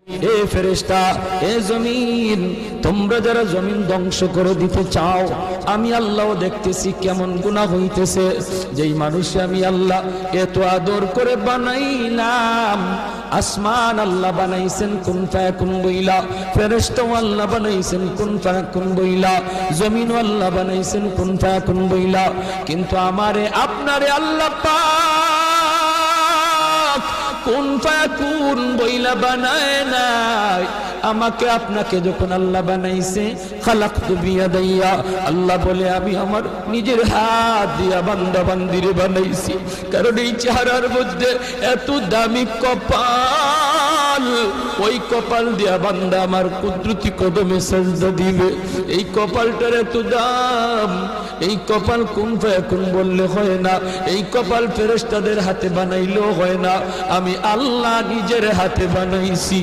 এ ফেরেশতা, এ জমিন, তোমরা যারা জমিন ধ্বংস করে দিতে চাও, আমি আল্লাহ দেখতেছি কেমন গুনাহ হইতেছে। যেই মানুষে আমি আল্লাহ এত আদর করে বানাইলাম, আসমান আল্লাহ বানাইছেন কুন ফায়াকুন বইলা, ফেরেশতাও আল্লাহ বানাইছেন কুন ফায়াকুন বইলা, জমিনও আল্লাহ বানাইছেন কুন ফায়াকুন বইলা, কিন্তু আমারে আপনারে আল্লাহ পাক কুন ফায়াকুন বইলা বানায় নাই। আমাকে আপনাকে যখন আল্লাহ বানাইছে, খালাকতু বিয়াদাইয়া, আল্লাহ বলে আমি আমার নিজের হাত দিয়া বান্দা বান্দিরে বানাইছি। কারণ এই চেহারার মধ্যে এত দামি কপাল, ওই কপাল দিয়া বান্দা আমার কুদরতি কদমে সাজদা দিবে। এই কপালটার এত দাম। এই কপাল কুন ফায়াকুন বললে হয় না, এই কপাল ফেরেশতাদের হাতে বানাইলেও হয় না, আমি আল্লাহ নিজের হাতে বানাইছি।